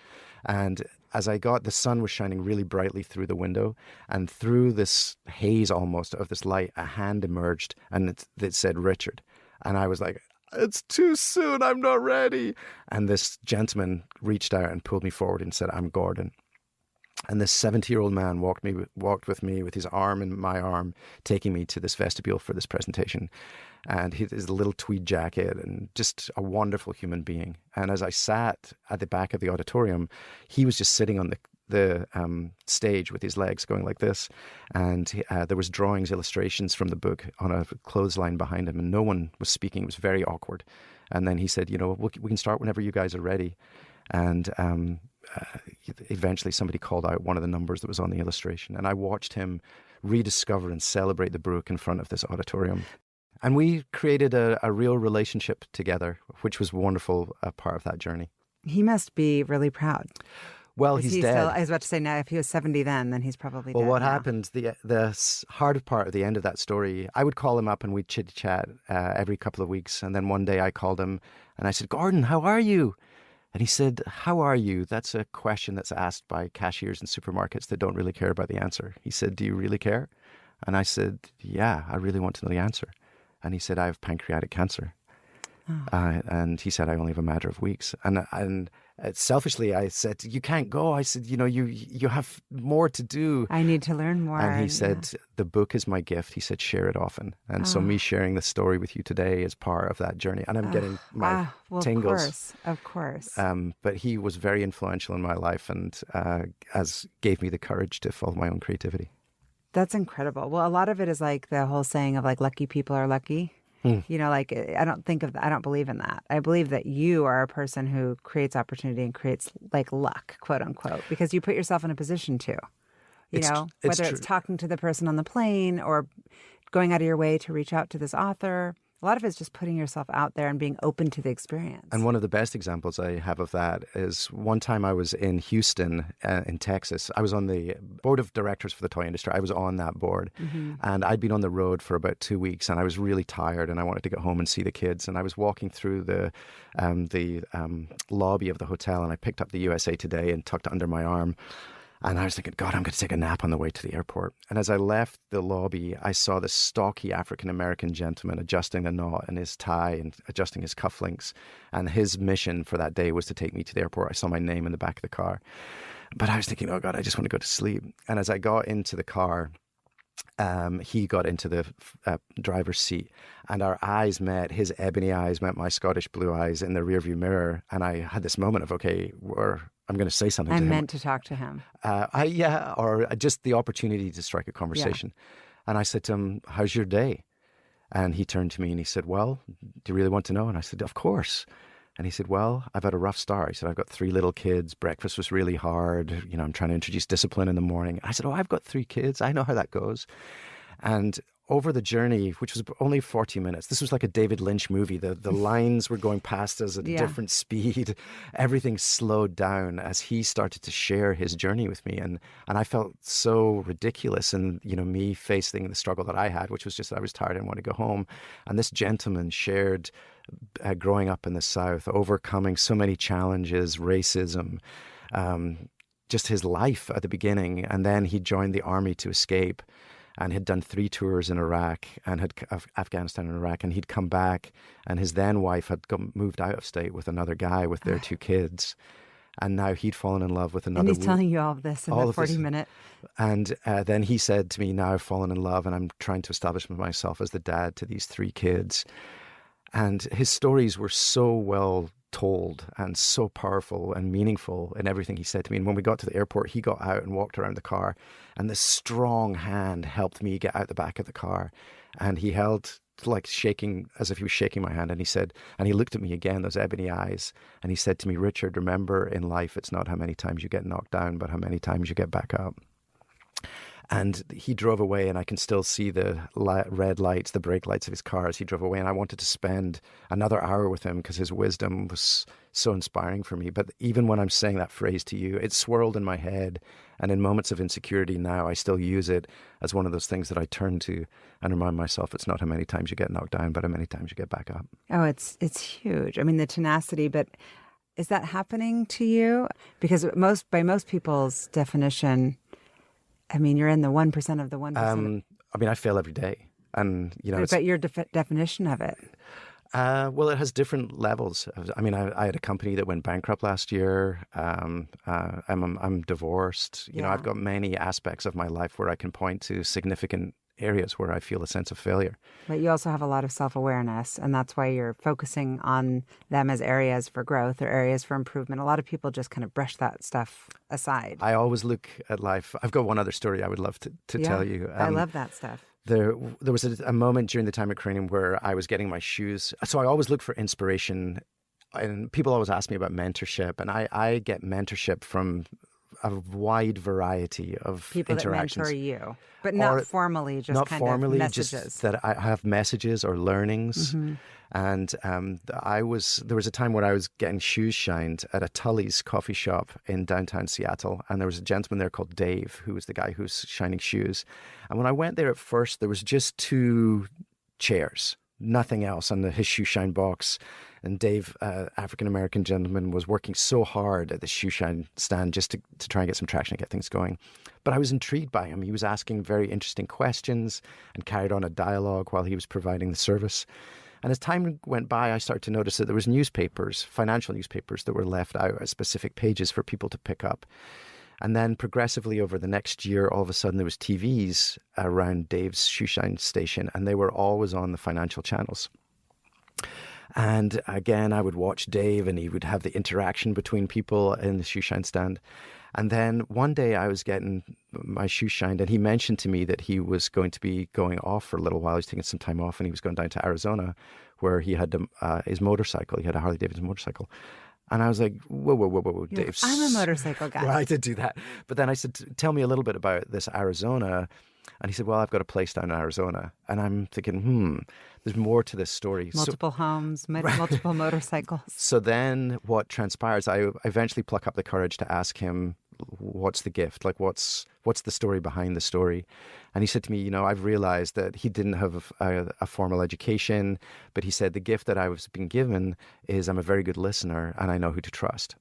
And as I got, the sun was shining really brightly through the window, and through this haze almost of this light, a hand emerged and it said, Richard. And I was like, it's too soon. I'm not ready. And this gentleman reached out and pulled me forward and said, I'm Gordon. And this 70-year-old man walked with me with his arm in my arm, taking me to this vestibule for this presentation. And his little tweed jacket and just a wonderful human being. And as I sat at the back of the auditorium, he was just sitting on the stage with his legs going like this. And there was drawings, illustrations from the book on a clothesline behind him. And no one was speaking. It was very awkward. And then he said, we can start whenever you guys are ready. And eventually somebody called out one of the numbers that was on the illustration. And I watched him rediscover and celebrate the book in front of this auditorium. And we created a real relationship together, which was a wonderful part of that journey. He must be really proud. Well, he's dead. I was about to say, now, if he was 70 then he's probably dead. Well, what now. happened, the hard part at the end of that story, I would call him up and we'd chit-chat every couple of weeks. And then one day I called him and I said, Gordon, how are you? And he said, how are you? That's a question that's asked by cashiers in supermarkets that don't really care about the answer. He said, do you really care? And I said, yeah, I really want to know the answer. And he said, I have pancreatic cancer. Oh. And he said, I only have a matter of weeks. And selfishly, I said, "You can't go." I said, you have more to do. I need to learn more. And he said, "The book is my gift." He said, "Share it often." And so me sharing the story with you today is part of that journey. And I'm getting my tingles. Of course. But he was very influential in my life and gave me the courage to follow my own creativity. That's incredible. Well, a lot of it is like the whole saying of like lucky people are lucky. Like I don't believe in that. I believe that you are a person who creates opportunity and creates like luck, quote unquote, because you put yourself in a position to, whether it's talking to the person on the plane or going out of your way to reach out to this author. A lot of it is just putting yourself out there and being open to the experience. And one of the best examples I have of that is one time I was in Houston, in Texas. I was on the board of directors for the toy industry. I was on that board. And I'd been on the road for about 2 weeks, and I was really tired, and I wanted to get home and see the kids. And I was walking through the lobby of the hotel, and I picked up the USA Today and tucked it under my arm. And I was thinking, God, I'm going to take a nap on the way to the airport. And as I left the lobby, I saw this stocky African-American gentleman adjusting the knot in his tie and adjusting his cufflinks. And his mission for that day was to take me to the airport. I saw my name in the back of the car. But I was thinking, oh, God, I just want to go to sleep. And as I got into the car, he got into the driver's seat, and our eyes met. His ebony eyes met my Scottish blue eyes in the rearview mirror. And I had this moment of, okay, I'm going to say something to him. I'm meant to talk to him. Or just the opportunity to strike a conversation. Yeah. And I said to him, "How's your day?" And he turned to me and he said, "Well, do you really want to know?" And I said, "Of course." And he said, "Well, I've had a rough start." He said, "I've got 3 little kids. Breakfast was really hard. I'm trying to introduce discipline in the morning." I said, "Oh, I've got 3 kids. I know how that goes." And over the journey, which was only 40 minutes, this was like a David Lynch movie. The lines were going past us at a different speed. Everything slowed down as he started to share his journey with me. And I felt so ridiculous in, me facing the struggle that I had, which was just that I was tired and wanted to go home. And this gentleman shared growing up in the South, overcoming so many challenges, racism, just his life at the beginning. And then he joined the army to escape, and had done 3 tours in Iraq and had Afghanistan and Iraq, and he'd come back, and his then wife had moved out of state with another guy with their 2 kids, and now he'd fallen in love with another. And he's telling you all of this in the 40-minute. And then he said to me, "Now I've fallen in love, and I'm trying to establish myself as the dad to these 3 kids." And his stories were so well told and so powerful and meaningful in everything he said to me. And when we got to the airport, he got out and walked around the car, and this strong hand helped me get out the back of the car. And he held, like shaking, as if he was shaking my hand. And he said, and he looked at me again, those ebony eyes, and he said to me, "Richard, remember, in life, it's not how many times you get knocked down, but how many times you get back up." And he drove away, and I can still see the red lights, the brake lights of his car as he drove away. And I wanted to spend another hour with him because his wisdom was so inspiring for me. But even when I'm saying that phrase to you, it swirled in my head. And in moments of insecurity now, I still use it as one of those things that I turn to and remind myself it's not how many times you get knocked down, but how many times you get back up. Oh, it's huge. I mean, the tenacity, but is that happening to you? Because by most people's definition, I mean, you're in the 1% of the 1%. I fail every day. And, But your definition of it? Well, it has different levels. I mean, I had a company that went bankrupt last year. I'm divorced. I've got many aspects of my life where I can point to significant areas where I feel a sense of failure. But you also have a lot of self-awareness, and that's why you're focusing on them as areas for growth or areas for improvement. A lot of people just kind of brush that stuff aside. I always look at life. I've got one other story I would love to tell you. I love that stuff. There was a moment during the time at Cranium where I was getting my shoes. So I always look for inspiration, and people always ask me about mentorship, and I get mentorship from a wide variety of people interactions. That mentor you, but not formally, just kind of messages. Just that I have messages or learnings. Mm-hmm. And there was a time where I was getting shoes shined at a Tully's coffee shop in downtown Seattle, and there was a gentleman there called Dave, who was the guy who was shining shoes. And when I went there at first, there was just 2 chairs, nothing else on his shoe shine box. And Dave, African-American gentleman, was working so hard at the shoe shine stand just to try and get some traction and get things going. But I was intrigued by him. He was asking very interesting questions and carried on a dialogue while he was providing the service. And as time went by, I started to notice that there was newspapers, financial newspapers, that were left out at specific pages for people to pick up. And then progressively over the next year, all of a sudden there was TVs around Dave's shoeshine station, and they were always on the financial channels. And again, I would watch Dave, and he would have the interaction between people in the shoeshine stand. And then one day I was getting my shoes shined, and he mentioned to me that he was going to be going off for a little while. He was taking some time off, and he was going down to Arizona, where he had his motorcycle. He had a Harley Davidson motorcycle. And I was like, whoa, Dave. I'm a motorcycle guy. Well, I did do that. But then I said, tell me a little bit about this Arizona. And he said, well, I've got a place down in Arizona. And I'm thinking, there's more to this story. Multiple homes, multiple motorcycles. So then what transpires, I eventually pluck up the courage to ask him, what's the gift? Like, what's the story behind the story? And he said to me, I've realized that he didn't have a formal education, but he said, the gift that I was being given is I'm a very good listener and I know who to trust.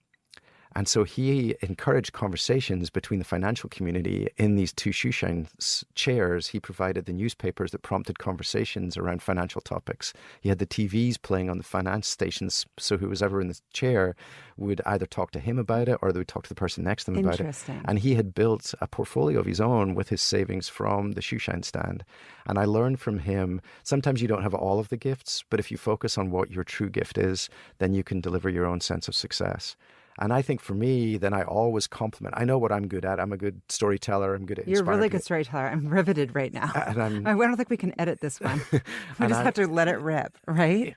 And so he encouraged conversations between the financial community in these two shoeshine chairs. He provided the newspapers that prompted conversations around financial topics. He had the TVs playing on the finance stations, so who was ever in the chair would either talk to him about it or they would talk to the person next to them about it. Interesting. And he had built a portfolio of his own with his savings from the shoeshine stand. And I learned from him, sometimes you don't have all of the gifts, but if you focus on what your true gift is, then you can deliver your own sense of success. And I think for me, then I always compliment. I know what I'm good at. I'm a good storyteller. I'm good at You're a inspiring really good people. storyteller. I'm riveted right now. And I don't think we can edit this one. We just have to let it rip, right?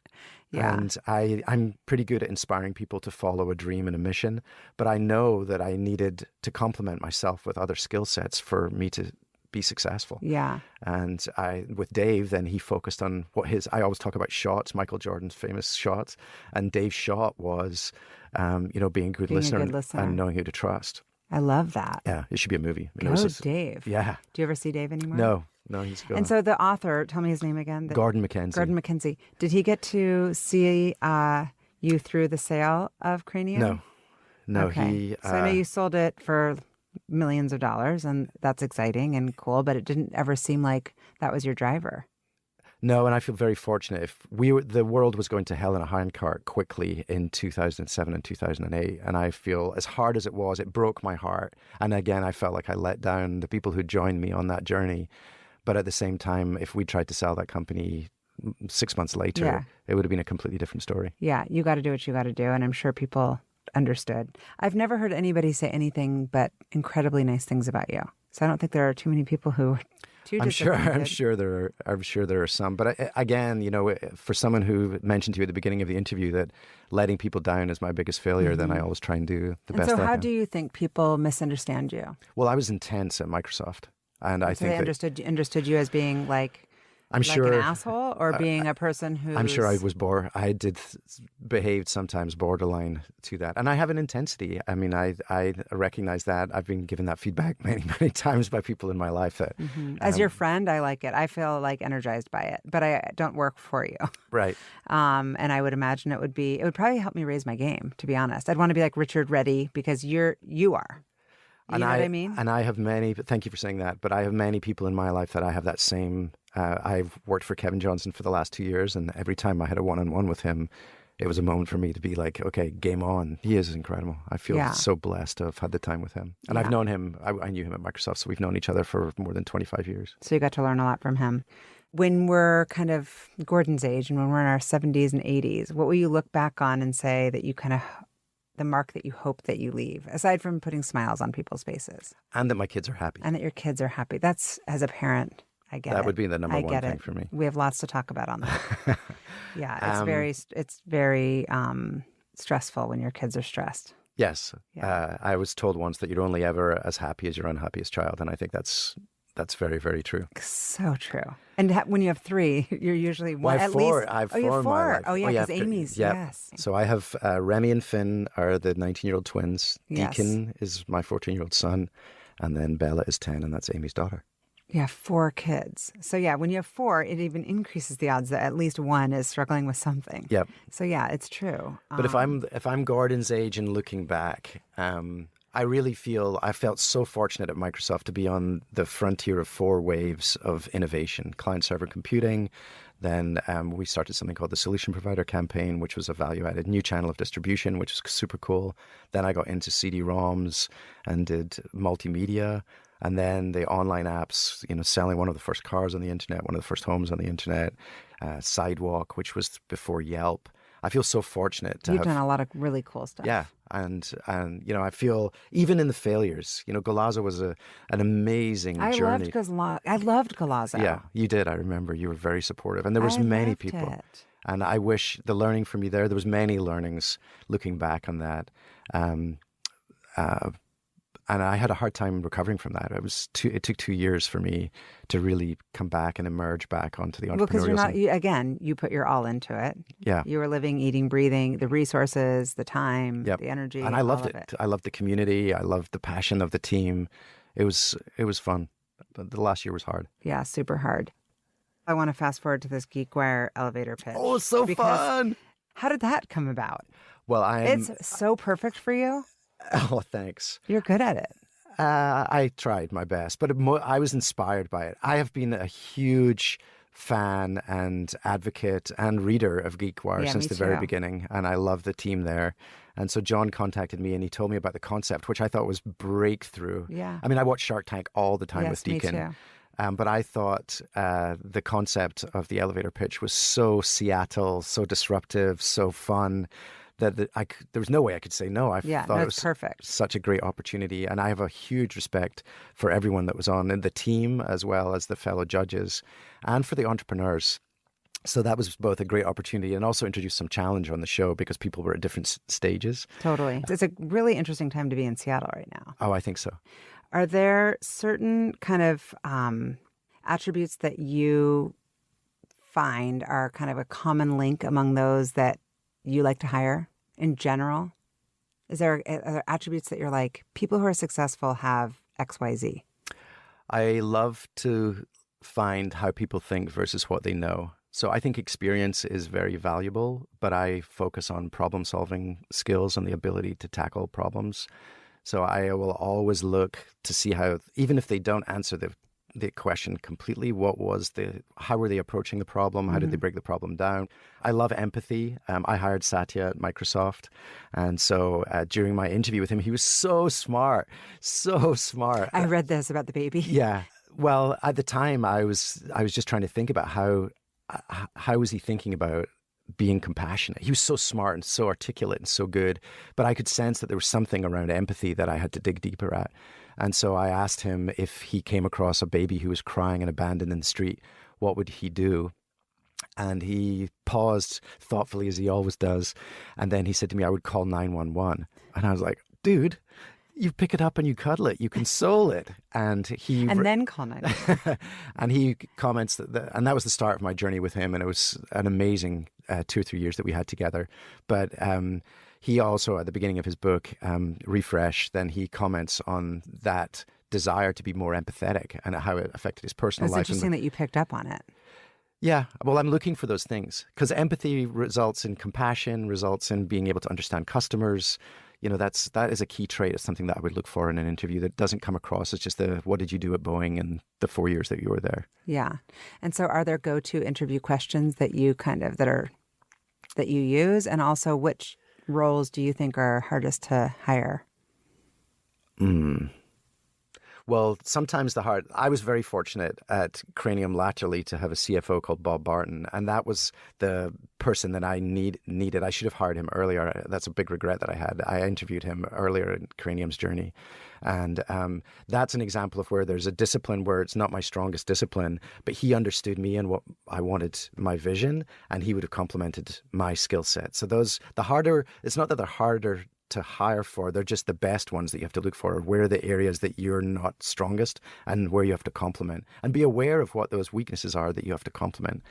Yeah. And I'm pretty good at inspiring people to follow a dream and a mission. But I know that I needed to complement myself with other skill sets for me to be successful. Yeah. And with Dave, then he focused on I always talk about shots, Michael Jordan's famous shots. And Dave's shot was, being a good listener and knowing who to trust. I love that. Yeah, it should be a movie. Dave. Yeah. Do you ever see Dave anymore? No, he's gone. And so the author, tell me his name again. Gordon MacKenzie. Gordon MacKenzie. Did he get to see you through the sale of Cranium? No. Okay. So I know you sold it for millions of dollars, and that's exciting and cool, but it didn't ever seem like that was your driver. No, and I feel very fortunate. The world was going to hell in a handcart quickly in 2007 and 2008, and I feel as hard as it was, it broke my heart. And again, I felt like I let down the people who joined me on that journey. But at the same time, if we tried to sell that company 6 months later, it would have been a completely different story. Yeah, you got to do what you got to do, and I'm sure people understood. I've never heard anybody say anything but incredibly nice things about you. So I don't think there are too many people who are too disappointed. I'm sure there are some. But again, for someone who mentioned to you at the beginning of the interview that letting people down is my biggest failure, then I always try and do the best I can. So how do you think people misunderstand you? Well, I was intense at Microsoft. And I think they understood you as being like an asshole, or being a person who. I'm sure I was behaved sometimes borderline to that, and I have an intensity. I mean, I recognize that. I've been given that feedback many times by people in my life. That as your friend, I like it. I feel like energized by it, but I don't work for you, right? And I would imagine it would probably help me raise my game. To be honest, I'd want to be like Richard Reddy, because you are. You know what I mean? And I have many. Thank you for saying that. But I have many people in my life that I have that same. I've worked for Kevin Johnson for the last 2 years, and every time I had a one-on-one with him, it was a moment for me to be like, okay, game on. He is incredible. I feel so blessed to have had the time with him. And I've known him. I knew him at Microsoft, so we've known each other for more than 25 years. So you got to learn a lot from him. When we're kind of Gordon's age, and when we're in our 70s and 80s, what will you look back on and say that you kind of the mark that you hope that you leave, aside from putting smiles on people's faces? And that my kids are happy. And that your kids are happy. That's, as a parent, I get it. That would be the number one thing for me. We have lots to talk about on that. Yeah, it's very stressful when your kids are stressed. Yes. Yeah. I was told once that you're only ever as happy as your unhappiest child, and I think that's very, very true. So true. And when you have three, you're usually one. I have four. I have four. You have four. Oh, yeah, because Amy's. Yeah. Yes. So I have Remy and Finn are the 19-year-old twins. Yes. Deacon is my 14-year-old son, and then Bella is 10, and that's Amy's daughter. Yeah, 4 kids. So yeah, when you have 4, it even increases the odds that at least one is struggling with something. Yep. So yeah, it's true. But if I'm Gordon's age and looking back, I really feel I felt so fortunate at Microsoft to be on the frontier of 4 waves of innovation: client-server computing. Then we started something called the Solution Provider Campaign, which was a value-added new channel of distribution, which was super cool. Then I got into CD-ROMs and did multimedia. And then the online apps, selling one of the first cars on the internet, one of the first homes on the internet, Sidewalk, which was before Yelp. I feel so fortunate to You've have done a lot of really cool stuff. Yeah, and I feel even in the failures, Golazo was an amazing journey. I loved Golazo. Yeah, you did. I remember you were very supportive, and there was many people. It. And I wish the learning from you there was many learnings looking back on that. And I had a hard time recovering from that. It took 2 years for me to really come back and emerge back onto the entrepreneurial. Well, because you put your all into it. Yeah. You were living, eating, breathing, the resources, the time, the energy. And I loved it. I loved the community. I loved the passion of the team. It was fun. But the last year was hard. Yeah, super hard. I want to fast forward to this GeekWire elevator pitch. Oh, it's so fun. How did that come about? Well, it's so perfect for you. Oh, thanks. You're good at it. I tried my best, but I was inspired by it. I have been a huge fan and advocate and reader of GeekWire since the very beginning, and I love the team there. And so John contacted me and he told me about the concept, which I thought was breakthrough. Yeah. I mean, I watch Shark Tank all the time with Deacon. Me too. But I thought the concept of the elevator pitch was so Seattle, so disruptive, so fun, that there was no way I could say no. I thought it was perfect. Such a great opportunity. And I have a huge respect for everyone that was on, and the team as well as the fellow judges, and for the entrepreneurs. So that was both a great opportunity and also introduced some challenge on the show because people were at different stages. Totally. It's a really interesting time to be in Seattle right now. Oh, I think so. Are there certain kind of attributes that you find are kind of a common link among those that you like to hire in general? Are there attributes that you're like, people who are successful have XYZ? I love to find how people think versus what they know. So I think experience is very valuable, but I focus on problem-solving skills and the ability to tackle problems. So I will always look to see how, even if they don't answer the question completely, how were they approaching the problem? How did they break the problem down? I love empathy. I hired Satya at Microsoft. And so during my interview with him, he was so smart. I read this about the baby. Yeah. Well, at the time, I was just trying to think about how was he thinking about being compassionate. He was so smart and so articulate and so good, but I could sense that there was something around empathy that I had to dig deeper at. And so I asked him if he came across a baby who was crying and abandoned in the street, what would he do? And he paused thoughtfully, as he always does. And then he said to me, I would call 911. And I was like, dude, you pick it up and you cuddle it, you console it. And then call 911. And he comments and that was the start of my journey with him. And it was an amazing 2 or 3 years that we had together. But he also, at the beginning of his book, Refresh, then he comments on that desire to be more empathetic and how it affected his personal life. It's interesting that you picked up on it. Yeah. Well, I'm looking for those things because empathy results in compassion, results in being able to understand customers. That is a key trait. It's something that I would look for in an interview that doesn't come across as just what did you do at Boeing in the 4 years that you were there? Yeah. And so are there go-to interview questions that you that you use? And also, which roles do you think are hardest to hire? Well, sometimes I was very fortunate at Cranium laterally to have a CFO called Bob Barton, and that was the person that I needed. I should have hired him earlier. That's a big regret that I had. I interviewed him earlier in Cranium's journey. And that's an example of where there's a discipline where it's not my strongest discipline, but he understood me and what I wanted, my vision, and he would have complemented my skill set. So it's not that they're harder to hire for, they're just the best ones that you have to look for. Where are the areas that you're not strongest and where you have to complement, and be aware of what those weaknesses are that you have to complement.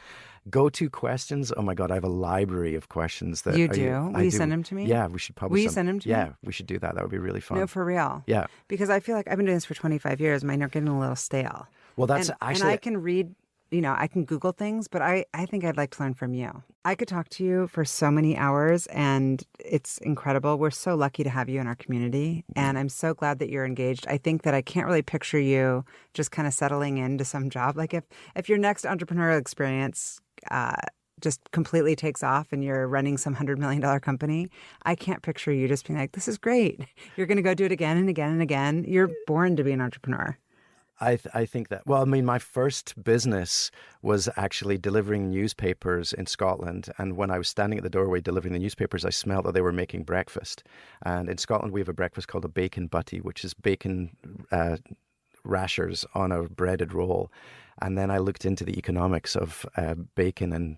Go-to questions. Oh my God, I have a library of questions that you do. Will you send them to me? Yeah, we should publish. Will you send them to me? Yeah, we should do that. That would be really fun. No, for real. Yeah, because I feel like I've been doing this for 25 years. Mine are getting a little stale. Well, that's and I can read I can Google things, but I think I'd like to learn from you. I could talk to you for so many hours, and it's incredible. We're so lucky to have you in our community, and I'm so glad that you're engaged. I think that I can't really picture you just kind of settling into some job. Like if your next entrepreneurial experience just completely takes off and you're running some $100 million company, I can't picture you just being like, this is great. You're going to go do it again and again and again. You're born to be an entrepreneur. I think that, well, I mean, my first business was actually delivering newspapers in Scotland. And when I was standing at the doorway delivering the newspapers, I smelled that they were making breakfast. And in Scotland, we have a breakfast called a bacon butty, which is bacon rashers on a breaded roll. And then I looked into the economics of bacon and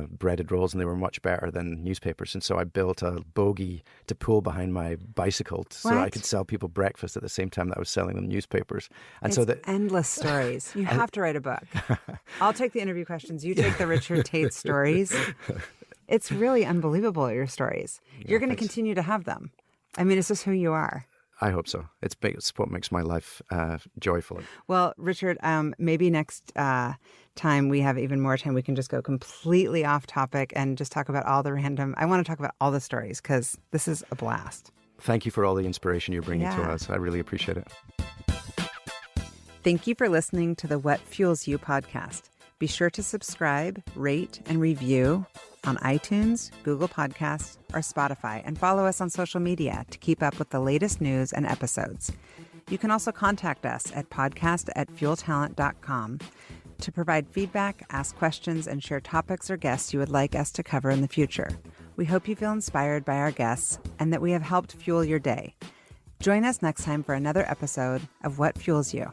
breaded rolls, and they were much better than newspapers. And so I built a bogie to pull behind my bicycle so I could sell people breakfast at the same time that I was selling them newspapers. And it's endless stories. You have to write a book. I'll take the interview questions. You take the Richard Tait stories. It's really unbelievable, your stories. You're going to continue to have them. I mean, it's just who you are. I hope so. It's what makes my life joyful. Well, Richard, maybe next time we have even more time, we can just go completely off topic and just talk about all the random. I want to talk about all the stories because this is a blast. Thank you for all the inspiration you're bringing to us. I really appreciate it. Thank you for listening to the What Fuels You podcast. Be sure to subscribe, rate, and review on iTunes, Google Podcasts, or Spotify, and follow us on social media to keep up with the latest news and episodes. You can also contact us at podcast@fueltalent.com to provide feedback, ask questions, and share topics or guests you would like us to cover in the future. We hope you feel inspired by our guests and that we have helped fuel your day. Join us next time for another episode of What Fuels You.